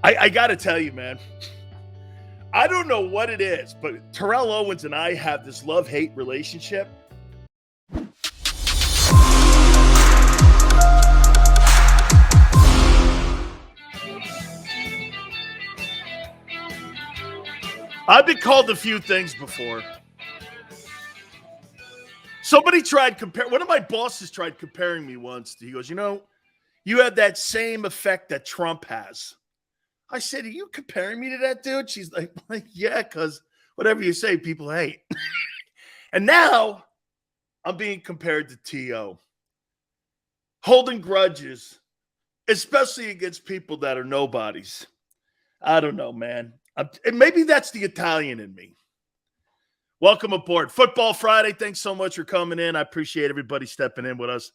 I got to tell you, man, I don't know what it is, but Terrell Owens and I have this love-hate relationship. I've been called a few things before. Somebody one of my bosses tried comparing me once. He goes, you have that same effect that Trump has. I said, are you comparing me to that dude? She's like yeah, because whatever you say, people hate. And now I'm being compared to T.O. Holding grudges, especially against people that are nobodies. I don't know, man. Maybe that's the Italian in me. Welcome aboard. Football Friday. Thanks so much for coming in. I appreciate everybody stepping in with us.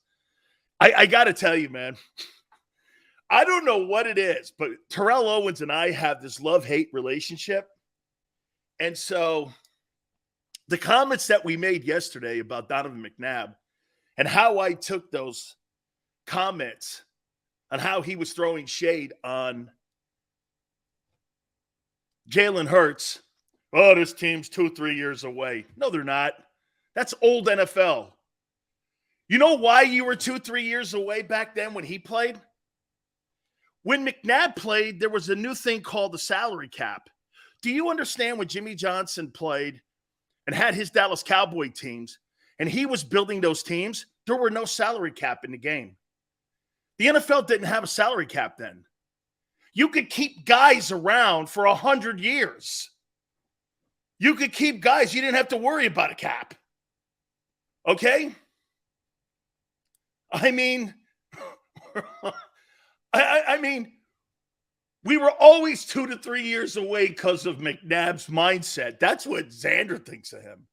I got to tell you, man, I don't know what it is, but Terrell Owens and I have this love-hate relationship. And so the comments that we made yesterday about Donovan McNabb and how I took those comments on how he was throwing shade on Jalen Hurts. Oh, this team's 2-3 years away. No, they're not. That's old NFL. You know why you were 2-3 years away back then when he played? When McNabb played, there was a new thing called the salary cap. Do you understand when Jimmy Johnson played and had his Dallas Cowboy teams, and he was building those teams, there were no salary cap in the game. The NFL didn't have a salary cap then. You could keep guys around for 100 years. You could keep guys. You didn't have to worry about a cap. Okay? I mean, I mean, we were always 2 to 3 years away because of McNabb's mindset. That's what Xander thinks of him.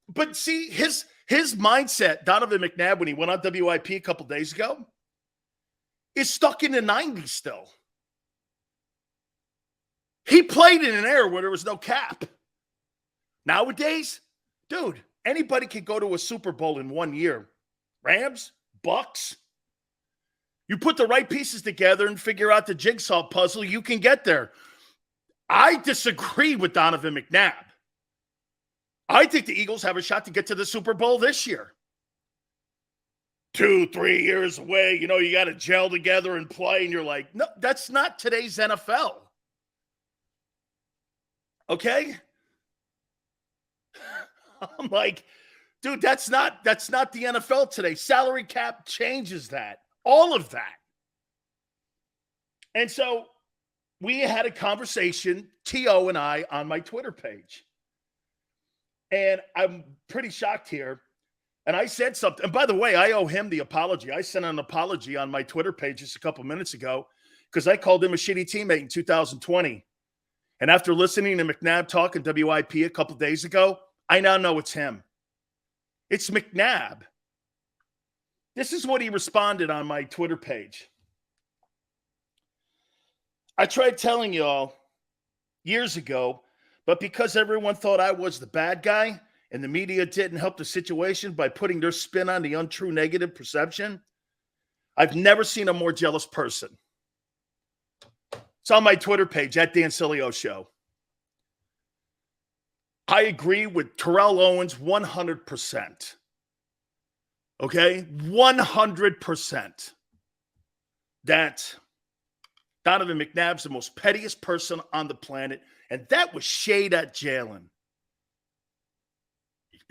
But see, his mindset, Donovan McNabb, when he went on WIP a couple days ago, is stuck in the 90s still. He played in an era where there was no cap. Nowadays, dude, anybody can go to a Super Bowl in 1 year. Rams, Bucks. You put the right pieces together and figure out the jigsaw puzzle, you can get there. I disagree with Donovan McNabb. I think the Eagles have a shot to get to the Super Bowl this year. 2-3 years away, you got to gel together and play, and you're like, no, that's not today's NFL. Okay? I'm like, dude, that's not the NFL today. Salary cap changes that. All of that. And so we had a conversation, T.O. and I, on my Twitter page. And I'm pretty shocked here. And I said something. And by the way, I owe him the apology. I sent an apology on my Twitter page just a couple minutes ago because I called him a shitty teammate in 2020. And after listening to McNabb talk in WIP a couple days ago, I now know it's him. It's McNabb. This is what he responded on my Twitter page. I tried telling y'all years ago, but because everyone thought I was the bad guy and the media didn't help the situation by putting their spin on the untrue negative perception, I've never seen a more jealous person. It's on my Twitter page, at Dan Sileo Show. I agree with Terrell Owens 100%. Okay? 100%. That Donovan McNabb's the most pettiest person on the planet, and that was shade at Jalen.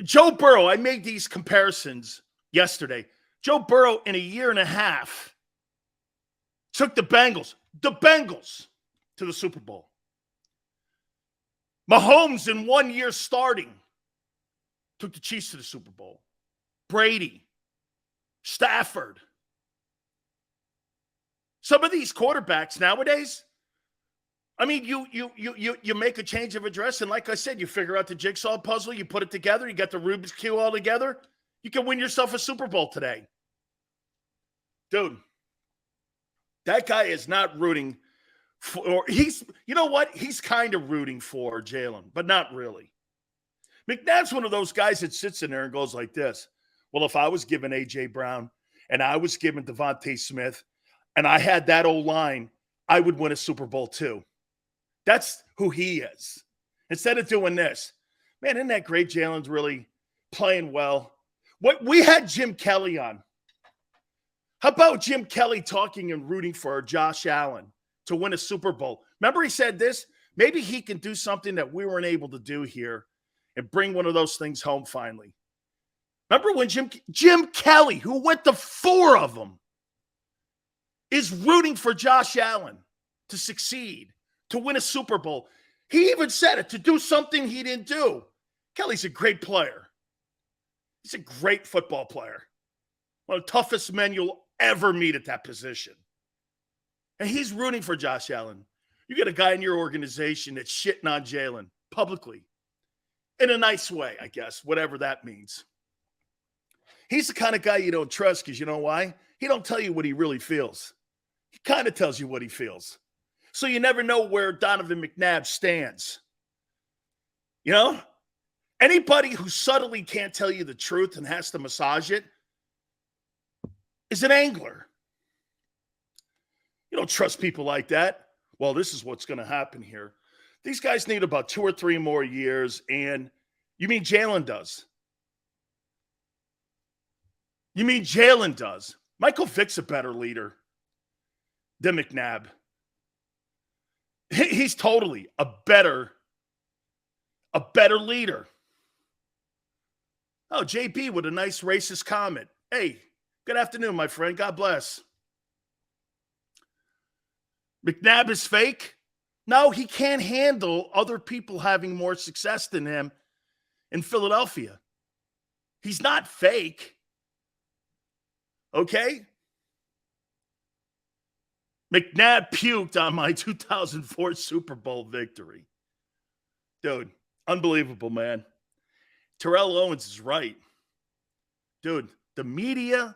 Joe Burrow, I made these comparisons yesterday. Joe Burrow, in a year and a half, took the Bengals to the Super Bowl. Mahomes, in 1 year starting, took the Chiefs to the Super Bowl. Brady, Stafford. Some of these quarterbacks nowadays, I mean, you make a change of address, and like I said, you figure out the jigsaw puzzle, you put it together, you got the Rubik's Cube all together, you can win yourself a Super Bowl today. Dude, that guy is not rooting for, you know what? He's kind of rooting for Jalen, but not really. McNabb's one of those guys that sits in there and goes like this. Well, if I was given A.J. Brown and I was given Devonta Smith and I had that O-line, I would win a Super Bowl too. That's who he is. Instead of doing this, man, isn't that great? Jalen's really playing well. What we had Jim Kelly on. How about Jim Kelly talking and rooting for Josh Allen to win a Super Bowl? Remember he said this? Maybe he can do something that we weren't able to do here and bring one of those things home finally. Remember when Jim Kelly, who went to 4 of them, is rooting for Josh Allen to succeed, to win a Super Bowl. He even said it, to do something he didn't do. Kelly's a great player. He's a great football player. One of the toughest men you'll ever meet at that position. And he's rooting for Josh Allen. You get a guy in your organization that's shitting on Jalen publicly. In a nice way, I guess, whatever that means. He's the kind of guy you don't trust because you know why? He don't tell you what he really feels. He kind of tells you what he feels. So you never know where Donovan McNabb stands. You know? Anybody who subtly can't tell you the truth and has to massage it is an angler. You don't trust people like that. Well, this is what's going to happen here. These guys need about 2 or 3 more years, and you mean Jalen does? You mean Jalen does? Michael Vick's a better leader than McNabb. He's totally a better leader. Oh, JB with a nice racist comment. Hey, good afternoon, my friend. God bless. McNabb is fake? No, he can't handle other people having more success than him in Philadelphia. He's not fake. Okay? McNabb puked on my 2004 Super Bowl victory. Dude, unbelievable, man. Terrell Owens is right. Dude, the media,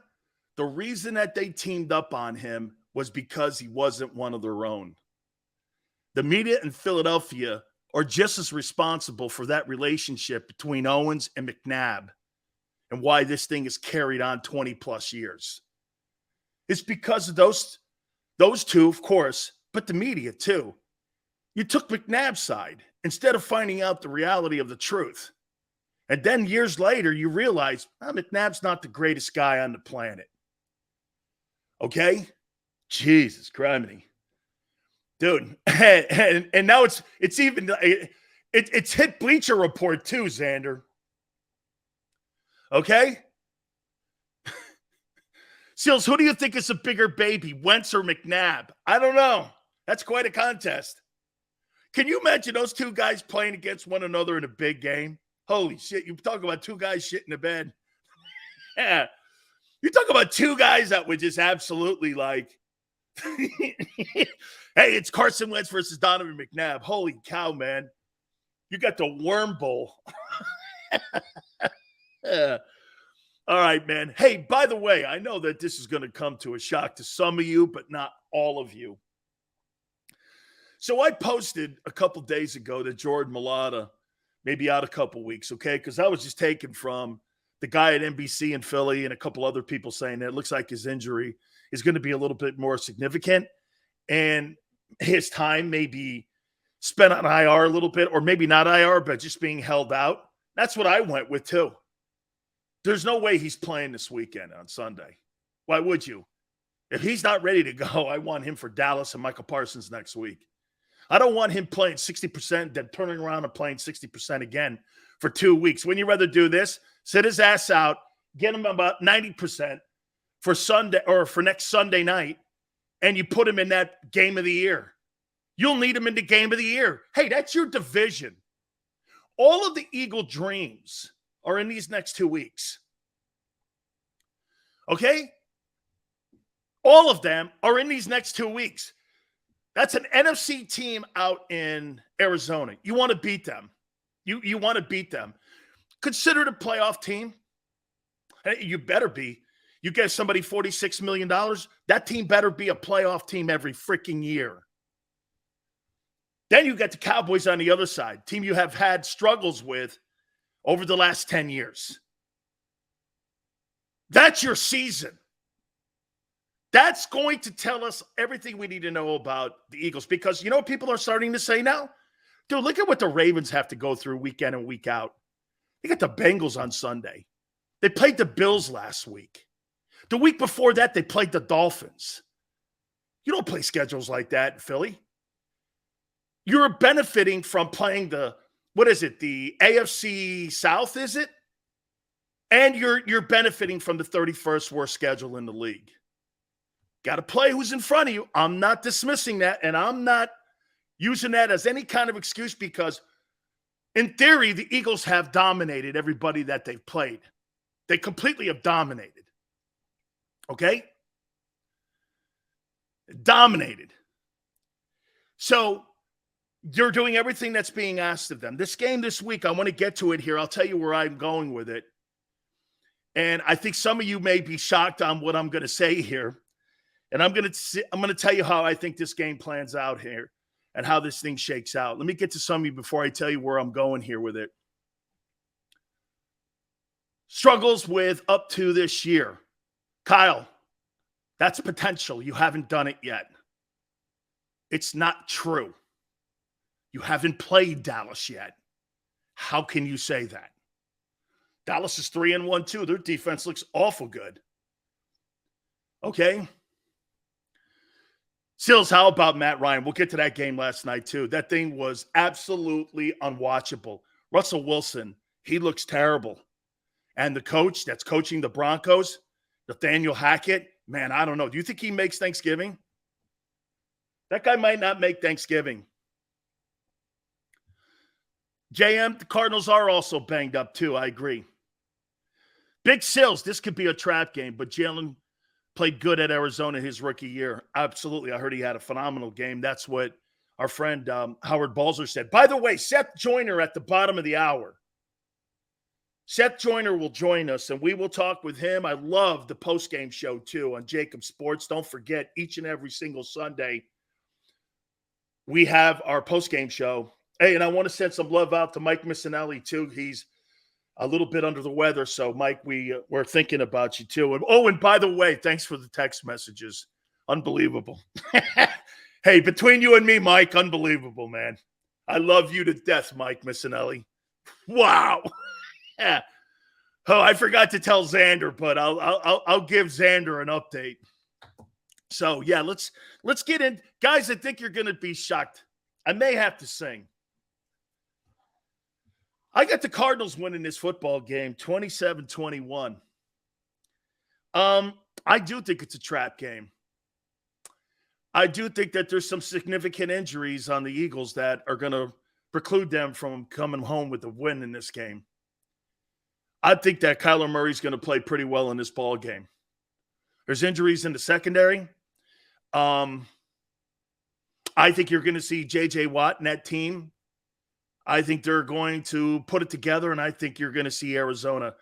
the reason that they teamed up on him was because he wasn't one of their own. The media in Philadelphia are just as responsible for that relationship between Owens and McNabb and why this thing is carried on 20 plus years. It's because of those two, of course, but the media too. You took McNabb's side instead of finding out the reality of the truth. And then years later, you realize McNabb's not the greatest guy on the planet. Okay? Jesus criminy. Dude. And now it's even it's hit Bleacher Report too, Xander. Okay? Seals, who do you think is a bigger baby, Wentz or McNabb? I don't know. That's quite a contest. Can you imagine those two guys playing against one another in a big game? Holy shit, you talk about two guys shit in the bed. Yeah. You talk about two guys that would just absolutely like, hey, it's Carson Wentz versus Donovan McNabb. Holy cow, man. You got the worm bowl. Yeah. All right, man. Hey, by the way, I know that this is going to come to a shock to some of you, but not all of you. So I posted a couple days ago that Jordan Mailata may be out a couple weeks, okay? Because I was just taken from the guy at NBC in Philly and a couple other people saying that it looks like his injury is going to be a little bit more significant and his time may be spent on IR a little bit, or maybe not IR, but just being held out. That's what I went with too. There's no way he's playing this weekend on Sunday. Why would you? If he's not ready to go, I want him for Dallas and Michael Parsons next week. I don't want him playing 60%, then turning around and playing 60% again for 2 weeks. Wouldn't you rather do this? Sit his ass out, get him about 90% for Sunday or for next Sunday night, and you put him in that game of the year. You'll need him in the game of the year. Hey, that's your division. All of the Eagle dreams are in these next 2 weeks. Okay? All of them are in these next 2 weeks. That's an NFC team out in Arizona. You want to beat them. You want to beat them. Consider it a playoff team. You better be. You get somebody $46 million, that team better be a playoff team every freaking year. Then you get the Cowboys on the other side, team you have had struggles with over the last 10 years. That's your season. That's going to tell us everything we need to know about the Eagles, because you know what people are starting to say now? Dude, look at what the Ravens have to go through week in and week out. They got the Bengals on Sunday. They played the Bills last week. The week before that, they played the Dolphins. You don't play schedules like that in Philly. You're benefiting from playing the AFC South, is it? And you're benefiting from the 31st worst schedule in the league. Got to play who's in front of you. I'm not dismissing that, and I'm not using that as any kind of excuse, because in theory, the Eagles have dominated everybody that they've played. They completely have dominated. Okay? Dominated. So you're doing everything that's being asked of them. This game this week, I want to get to it here. I'll tell you where I'm going with it. And I think some of you may be shocked on what I'm going to say here. And I'm going to tell you how I think this game plans out here and how this thing shakes out. Let me get to some of you before I tell you where I'm going here with it. Struggles with up to this year. Kyle, that's potential. You haven't done it yet. It's not true. You haven't played Dallas yet. How can you say that? Dallas is 3-1 too. Their defense looks awful good. Okay. Sills, how about Matt Ryan? We'll get to that game last night too. That thing was absolutely unwatchable. Russell Wilson, he looks terrible. And the coach that's coaching the Broncos, Nathaniel Hackett, man, I don't know. Do you think he makes Thanksgiving? That guy might not make Thanksgiving. JM, the Cardinals are also banged up too. I agree. Big Sills, this could be a trap game, but Jalen played good at Arizona his rookie year. Absolutely. I heard he had a phenomenal game. That's what our friend Howard Balzer said. By the way, Seth Joyner at the bottom of the hour. Seth Joyner will join us, and we will talk with him. I love the postgame show, too, on JAKIB Sports. Don't forget, each and every single Sunday, we have our postgame show. Hey, and I want to send some love out to Mike Missinelli, too. He's a little bit under the weather, so, Mike, we're thinking about you, too. And by the way, thanks for the text messages. Unbelievable. Hey, between you and me, Mike, unbelievable, man. I love you to death, Mike Missinelli. Wow. Yeah. Oh, I forgot to tell Xander, but I'll give Xander an update. So yeah, let's get in, guys. I think you're going to be shocked. I may have to sing. I got the Cardinals winning this football game, 27-21. I do think it's a trap game. I do think that there's some significant injuries on the Eagles that are going to preclude them from coming home with a win in this game. I think that Kyler Murray's going to play pretty well in this ball game. There's injuries in the secondary. I think you're going to see J.J. Watt in that team. I think they're going to put it together, and I think you're going to see Arizona.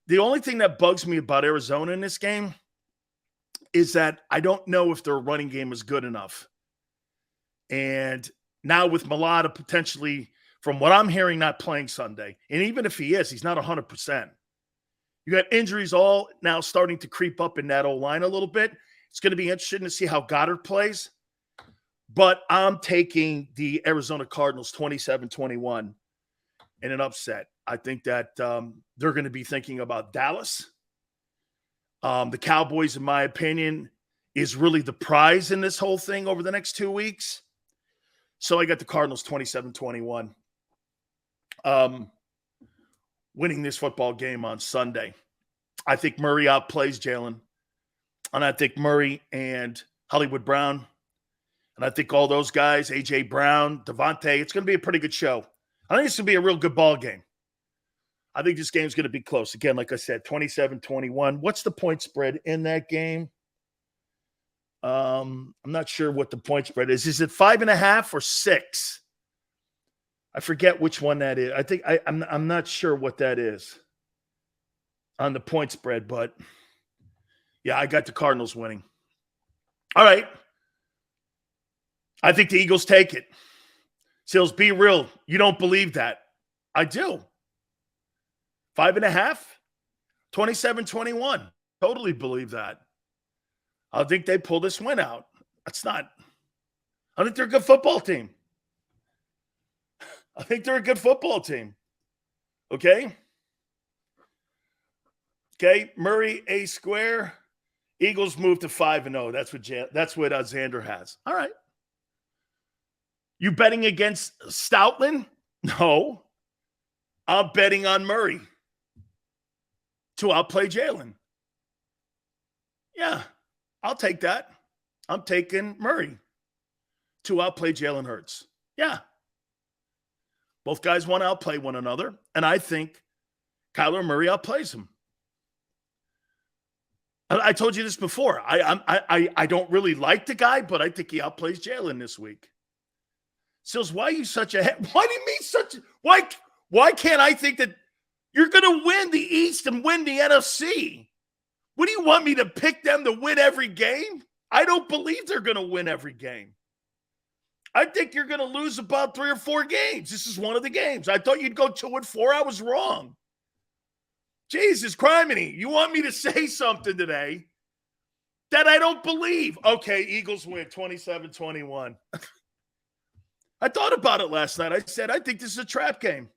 The only thing that bugs me about Arizona in this game is that I don't know if their running game is good enough. And now with Mulata potentially, from what I'm hearing, not playing Sunday. And even if he is, he's not 100%. You got injuries all now starting to creep up in that O-line a little bit. It's going to be interesting to see how Goddard plays. But I'm taking the Arizona Cardinals 27-21 in an upset. I think that they're going to be thinking about Dallas. The Cowboys, in my opinion, is really the prize in this whole thing over the next 2 weeks. So I got the Cardinals 27-21. Winning this football game on Sunday. I think Murray outplays Jalen. And I think Murray and Hollywood Brown, and I think all those guys, A.J. Brown, Devonta, it's going to be a pretty good show. I think it's going to be a real good ball game. I think this game's going to be close. Again, like I said, 27-21. What's the point spread in that game? I'm not sure what the point spread is. Is it 5.5 or 6? I forget which one that is. I think I'm not sure what that is on the point spread, but yeah, I got the Cardinals winning. All right. I think the Eagles take it. Sills, be real. You don't believe that. I do. 5.5, 27-21. Totally believe that. I think they pull this win out. I think they're a good football team. Okay? Okay, Murray, A square. Eagles move to 5-0. That's what Xander has. All right. You betting against Stoutland? No. I'm betting on Murray to outplay Jalen. Yeah, I'll take that. I'm taking Murray to outplay Jalen Hurts. Yeah. Both guys want to outplay one another, and I think Kyler Murray outplays him. I told you this before. I don't really like the guy, but I think he outplays Jalen this week. Sills, why are you such a why do you mean such why can't I think that you're going to win the East and win the NFC? What do you want me to pick them to win every game? I don't believe they're going to win every game. I think you're going to lose about 3 or 4 games. This is one of the games. I thought you'd go 2-4. I was wrong. Jesus criminy. You want me to say something today that I don't believe? Okay, Eagles win 27-21. I thought about it last night. I said, I think this is a trap game.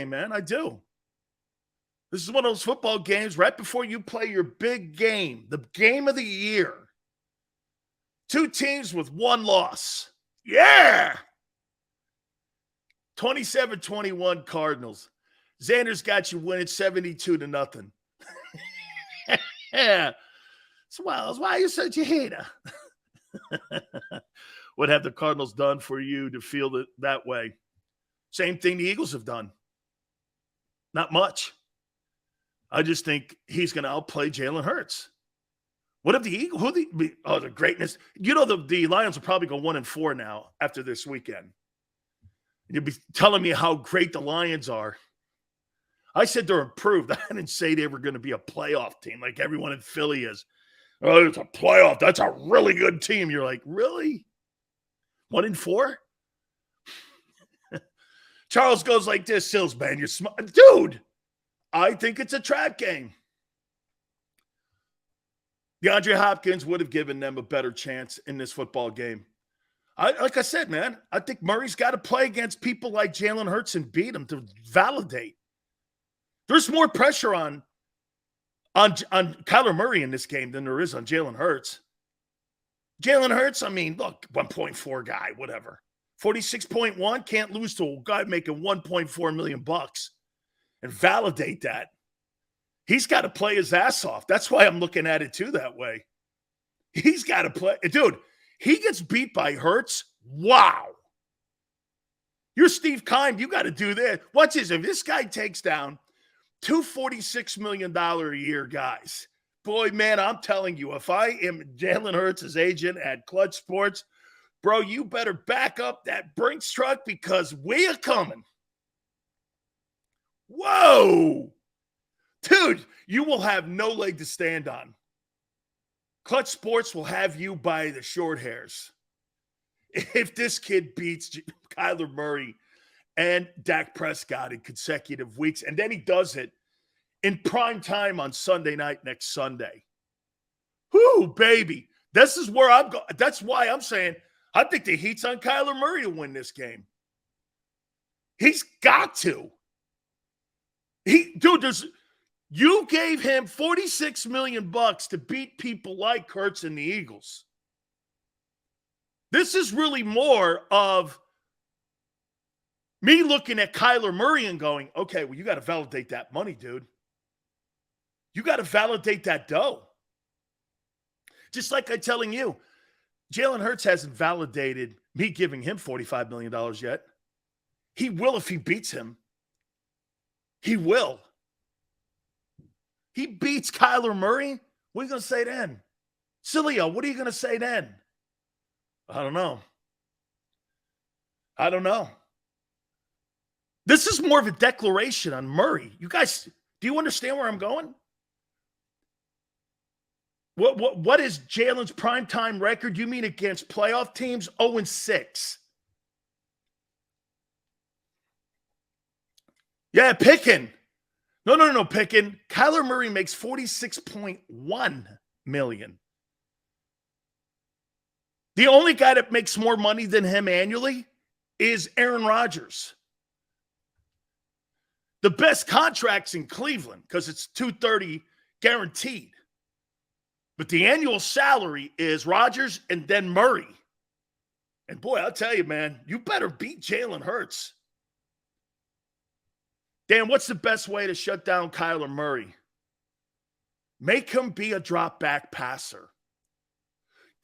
Man. I do. This is one of those football games right before you play your big game, the game of the year. 2 teams with 1 loss. Yeah. 27-21 Cardinals. Xander's got you winning 72-0. Yeah. So, Wells, why are you such a hater? What have the Cardinals done for you to feel that way? Same thing the Eagles have done. Not much. I just think he's going to outplay Jalen Hurts. What if the Eagles? The greatness. You know, the Lions will probably go 1-4 now after this weekend. You'll be telling me how great the Lions are. I said they're improved. I didn't say they were going to be a playoff team like everyone in Philly is. Oh, it's a playoff. That's a really good team. You're like, really? 1-4? Charles goes like this, Sills, man, you're smart. Dude, I think it's a trap game. DeAndre Hopkins would have given them a better chance in this football game. Like I said, man, I think Murray's got to play against people like Jalen Hurts and beat him to validate. There's more pressure on Kyler Murray in this game than there is on Jalen Hurts. Jalen Hurts, I mean, look, 1.4 guy, whatever. 46.1, can't lose to a guy making $1.4 million and validate that. He's got to play his ass off. That's why I'm looking at it too that way. He's got to play. Dude, he gets beat by Hurts. Wow. You're Steve Keim. You got to do this. Watch this. If this guy takes down $246 million a year guys, boy, man, I'm telling you, if I am Jalen Hurts' agent at Clutch Sports, bro, you better back up that Brinks truck because we are coming. Whoa. Dude, you will have no leg to stand on. Clutch Sports will have you by the short hairs. If this kid beats Kyler Murray and Dak Prescott in consecutive weeks, and then he does it in prime time on Sunday night next Sunday. Whoo, baby. This is where I'm going. That's why I'm saying I think the heat's on Kyler Murray to win this game. He's got to. You gave him $46 million to beat people like Hurts and the Eagles. This is really more of me looking at Kyler Murray and going, okay, well, you got to validate that money, dude. You got to validate that dough. Just like I'm telling you, Jalen Hurts hasn't validated me giving him $45 million yet. He will if he beats him. He will. He beats Kyler Murray. What are you going to say then? Sileo, what are you going to say then? I don't know. This is more of a declaration on Murray. You guys, do you understand where I'm going? What is Jalen's primetime record? You mean against playoff teams? 0-6. Yeah, picking. No, Pickin. Kyler Murray makes $46.1 million. The only guy that makes more money than him annually is Aaron Rodgers. The best contract's in Cleveland because it's $230 guaranteed. But the annual salary is Rodgers and then Murray. And boy, I'll tell you, man, you better beat Jalen Hurts. Dan, what's the best way to shut down Kyler Murray? Make him be a drop back passer.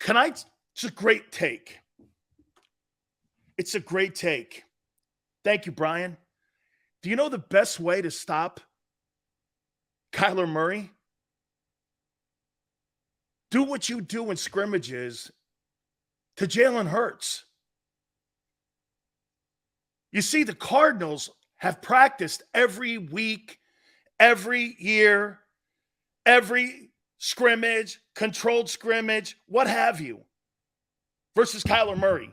It's a great take. It's a great take. Thank you, Brian. Do you know the best way to stop Kyler Murray? Do what you do in scrimmages to Jalen Hurts. You see, the Cardinals have practiced every week, every year, every scrimmage, controlled scrimmage, what have you, versus Kyler Murray.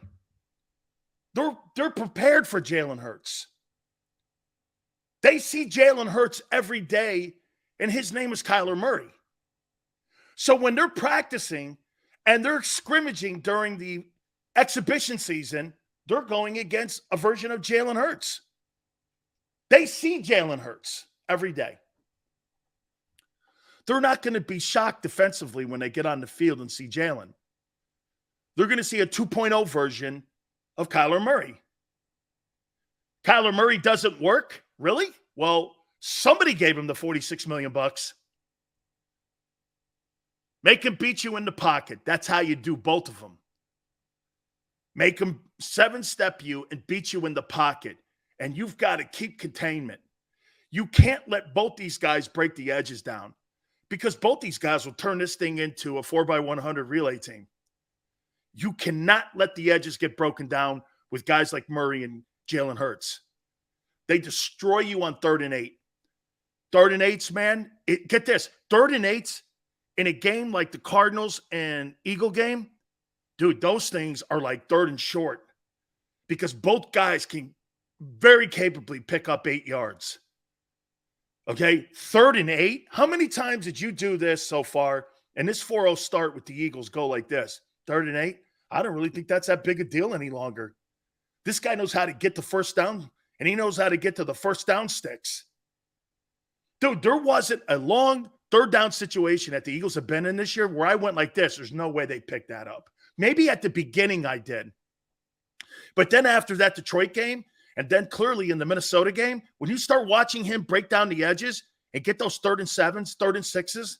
They're prepared for Jalen Hurts. They see Jalen Hurts every day, and his name is Kyler Murray. So when they're practicing and they're scrimmaging during the exhibition season, they're going against a version of Jalen Hurts. They see Jalen Hurts every day. They're not going to be shocked defensively when they get on the field and see Jalen. They're going to see a 2.0 version of Kyler Murray. Kyler Murray doesn't work? Really? Well, somebody gave him the $46 million. Make him beat you in the pocket. That's how you do both of them. Make him 7-step you and beat you in the pocket. And you've got to keep containment. You can't let both these guys break the edges down because both these guys will turn this thing into a 4x100 relay team. You cannot let the edges get broken down with guys like Murray and Jalen Hurts. They destroy you on 3rd and 8. 3rd and 8s, man. Get this. 3rd and 8s in a game like the Cardinals and Eagle game, dude, those things are like 3rd and short because both guys can very capably pick up 8 yards. Okay, 3rd and 8. How many times did you do this so far? And this 4-0 start with the Eagles go like this. 3rd and 8. I don't really think that's that big a deal any longer. This guy knows how to get the first down, and he knows how to get to the first down sticks. Dude, there wasn't a long 3rd down situation that the Eagles have been in this year where I went like this. There's no way they picked that up. Maybe at the beginning I did. But then after that Detroit game, and then clearly in the Minnesota game, when you start watching him break down the edges and get those 3rd and 7s, 3rd and 6s,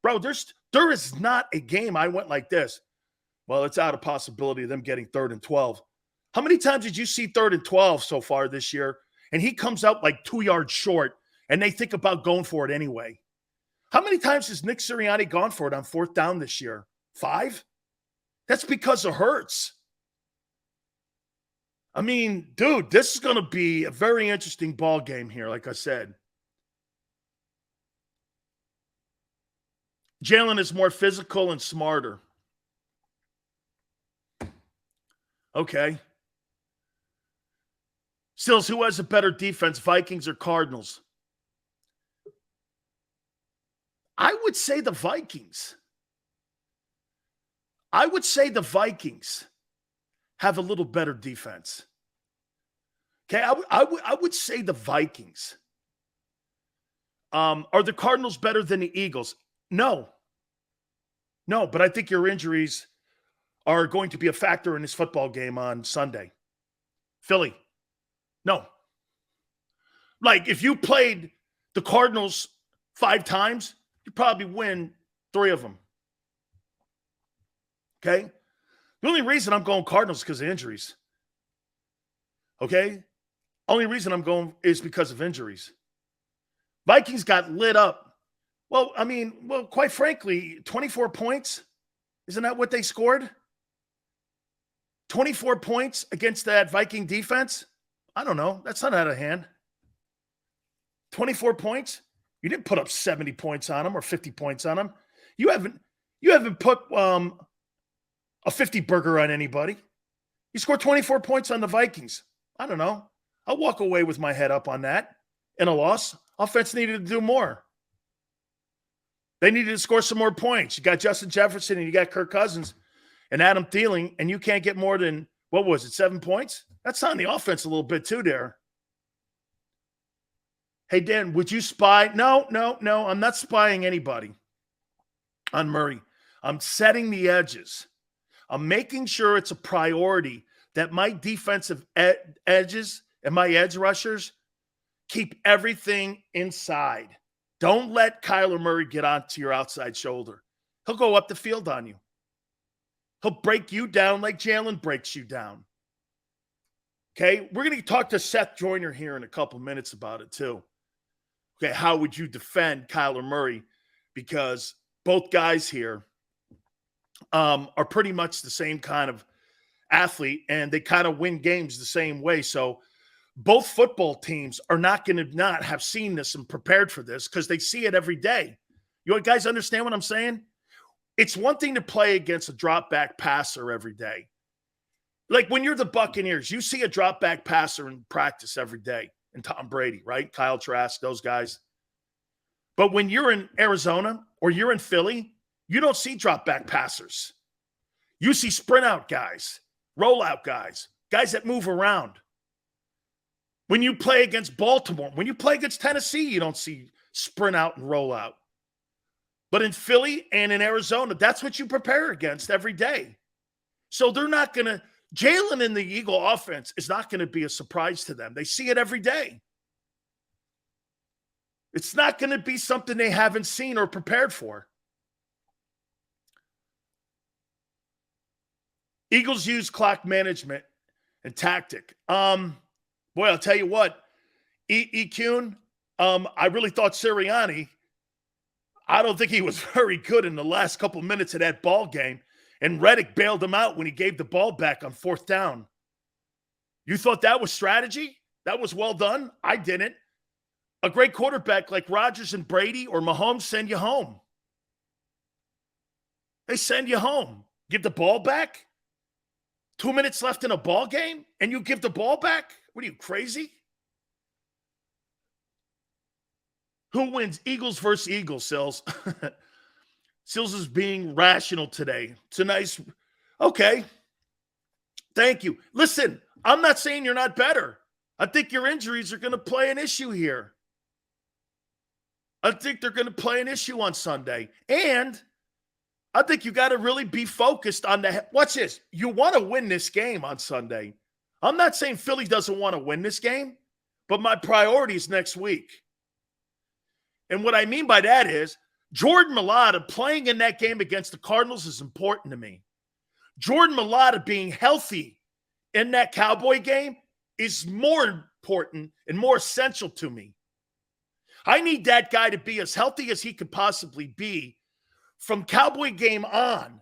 bro, there is not a game I went like this. Well, it's out of possibility of them getting 3rd and 12. How many times did you see 3rd and 12 so far this year? And he comes out like 2 yards short, and they think about going for it anyway. How many times has Nick Sirianni gone for it on 4th down this year? 5? That's because of Hurts. I mean, dude, this is going to be a very interesting ball game here, like I said. Jalen is more physical and smarter. Okay. Stills, who has a better defense, Vikings or Cardinals? I would say the Vikings. I would say the Vikings have a little better defense. Okay, I would say the Vikings. Are the Cardinals better than the Eagles? No, but I think your injuries are going to be a factor in this football game on Sunday. Philly, no. Like, if you played the Cardinals 5 times, you probably win 3 of them. Okay? The only reason I'm going Cardinals is because of injuries. Okay? Only reason I'm going is because of injuries. Vikings got lit up. Well, quite frankly, 24 points. Isn't that what they scored? 24 points against that Viking defense? I don't know. That's not out of hand. 24 points? You didn't put up 70 points on them or 50 points on them. You haven't put a 50 burger on anybody. You scored 24 points on the Vikings. I don't know. I'll walk away with my head up on that in a loss. Offense needed to do more. They needed to score some more points. You got Justin Jefferson and you got Kirk Cousins and Adam Thielen, and you can't get more than, 7 points? That's on the offense a little bit too there. Hey, Dan, would you spy? No, I'm not spying anybody on Murray. I'm setting the edges. I'm making sure it's a priority that my defensive edges and my edge rushers keep everything inside. Don't let Kyler Murray get onto your outside shoulder. He'll go up the field on you. He'll break you down like Jalen breaks you down. Okay, we're going to talk to Seth Joyner here in a couple minutes about it too. Okay, how would you defend Kyler Murray? Because both guys here are pretty much the same kind of athlete, and they kind of win games the same way. So both football teams are not going to not have seen this and prepared for this because they see it every day. You guys understand what I'm saying? It's one thing to play against a drop back passer every day. Like when you're the Buccaneers, you see a drop back passer in practice every day, and Tom Brady, right? Kyle Trask, those guys. But when you're in Arizona or you're in Philly, you don't see drop back passers. You see sprint out guys, roll out guys, guys that move around. When you play against Baltimore, when you play against Tennessee, you don't see sprint out and roll out. But in Philly and in Arizona, that's what you prepare against every day. So they're not going to, Jalen in the Eagle offense is not going to be a surprise to them. They see it every day. It's not going to be something they haven't seen or prepared for. Eagles use clock management and tactic. Boy, I'll tell you what, E-Kuhn, I really thought Sirianni, I don't think he was very good in the last couple minutes of that ball game. And Reddick bailed him out when he gave the ball back on 4th down. You thought that was strategy? That was well done? I didn't. A great quarterback like Rodgers and Brady or Mahomes send you home. They send you home. Give the ball back? 2 minutes left in a ball game, and you give the ball back? What are you, crazy? Who wins? Eagles versus Eagles, Sills. Sills is being rational today. It's a nice, okay. Thank you. Listen, I'm not saying you're not better. I think your injuries are going to play an issue here. I think they're going to play an issue on Sunday. And I think you got to really be focused on watch this. You want to win this game on Sunday. I'm not saying Philly doesn't want to win this game, but my priority is next week. And what I mean by that is Jordan Mailata playing in that game against the Cardinals is important to me. Jordan Mailata being healthy in that Cowboy game is more important and more essential to me. I need that guy to be as healthy as he could possibly be from Cowboy game on.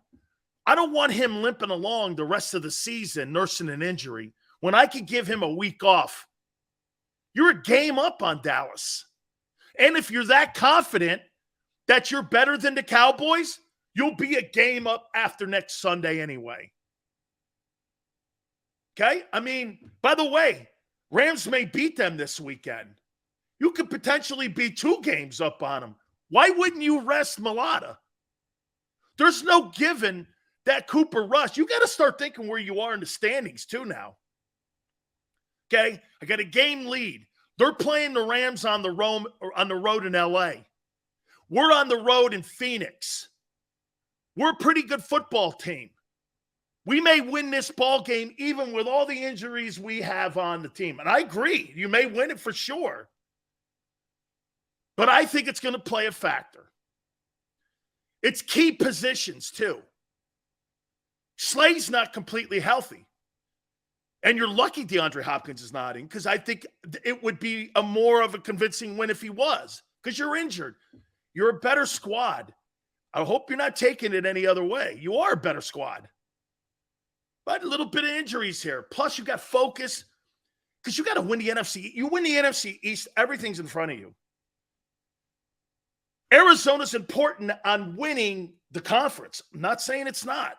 I don't want him limping along the rest of the season, nursing an injury, when I could give him a week off. You're a game up on Dallas. And if you're that confident that you're better than the Cowboys, you'll be a game up after next Sunday anyway. Okay? I mean, by the way, Rams may beat them this weekend. You could potentially be 2 games up on them. Why wouldn't you rest Mailata? There's no given that Cooper Rush. You got to start thinking where you are in the standings too now. Okay? I got a game lead. They're playing the Rams on the road in LA. We're on the road in Phoenix. We're a pretty good football team. We may win this ball game even with all the injuries we have on the team. And I agree. You may win it for sure. But I think it's going to play a factor. It's key positions, too. Slay's not completely healthy. And you're lucky DeAndre Hopkins is not in, because I think it would be a more of a convincing win if he was, because you're injured. You're a better squad. I hope you're not taking it any other way. You are a better squad. But a little bit of injuries here. Plus, you got focus, because you got to win the NFC. You win the NFC East, everything's in front of you. Arizona's important on winning the conference. I'm not saying it's not.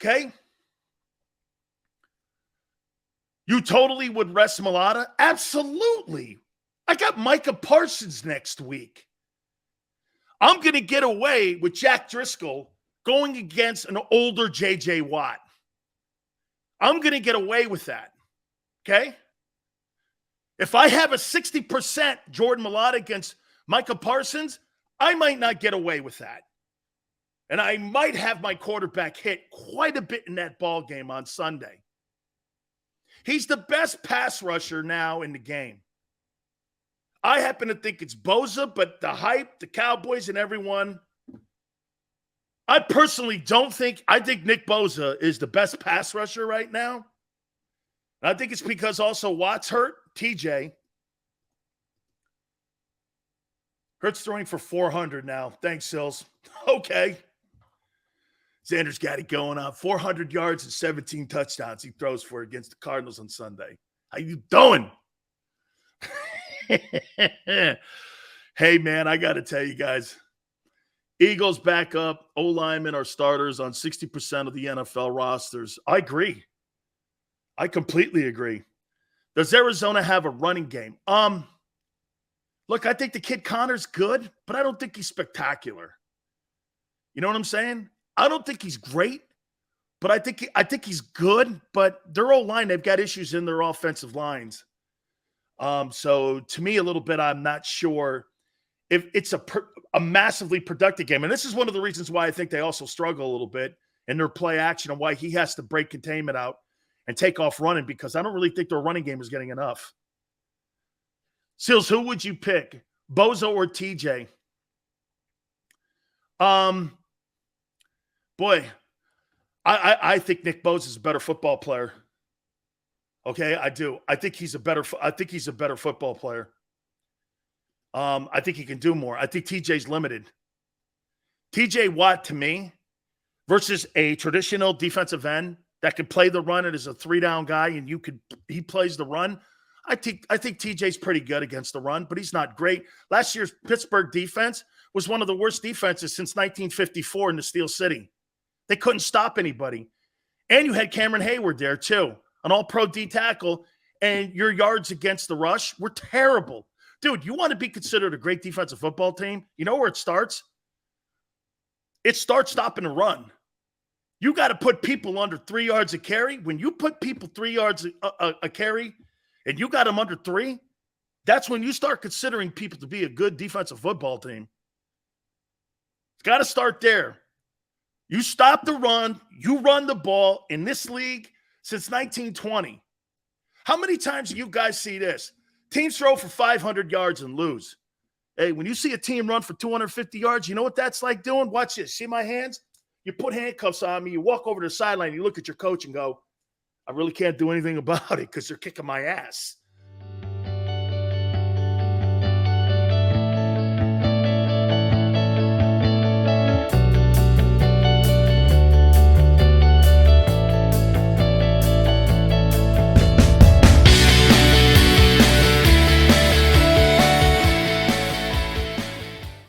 Okay? You totally would rest Mailata? Absolutely. I got Micah Parsons next week. I'm going to get away with Jack Driscoll going against an older J.J. Watt. I'm going to get away with that, okay? If I have a 60% Jordan Mailata against Micah Parsons, I might not get away with that. And I might have my quarterback hit quite a bit in that ball game on Sunday. He's the best pass rusher now in the game. I happen to think it's Bosa, but the hype, the Cowboys, and everyone, I personally don't think – I think Nick Bosa is the best pass rusher right now. I think it's because also Watt's hurt, TJ. Hurts throwing for 400 now. Thanks, Sills. Okay. Xander's got it going on. 400 yards and 17 touchdowns he throws for against the Cardinals on Sunday. How you doing? Hey, man, I got to tell you guys. Eagles back up. O-linemen are starters on 60% of the NFL rosters. I agree. I completely agree. Does Arizona have a running game? Look, I think the kid Connor's good, but I don't think he's spectacular. You know what I'm saying? I don't think he's great, but I think he's good. But their O-line, they've got issues in their offensive lines. So to me, a little bit, I'm not sure if it's a massively productive game. And this is one of the reasons why I think they also struggle a little bit in their play action and why he has to break containment out and take off running, because I don't really think their running game is getting enough. Seals, who would you pick, Bozo or TJ? Boy, I think Nick Bosa is a better football player. Okay, I do. I think he's a better football player. I think he can do more. I think TJ's limited. TJ Watt, to me, versus a traditional defensive end that can play the run and is a 3-down guy, and he plays the run. I think TJ's pretty good against the run, but he's not great. Last year's Pittsburgh defense was one of the worst defenses since 1954 in the Steel City. They couldn't stop anybody. And you had Cameron Hayward there too, an all-pro D tackle, and your yards against the rush were terrible. Dude, you want to be considered a great defensive football team? You know where it starts? It starts stopping the run. You got to put people under 3 yards a carry. When you put people 3 yards a carry and you got them under 3, that's when you start considering people to be a good defensive football team. It's got to start there. You stop the run. You run the ball in this league since 1920. How many times do you guys see this? Teams throw for 500 yards and lose. Hey, when you see a team run for 250 yards, you know what that's like doing? Watch this. See my hands? You put handcuffs on me. You walk over to the sideline. You look at your coach and go, I really can't do anything about it because they're kicking my ass.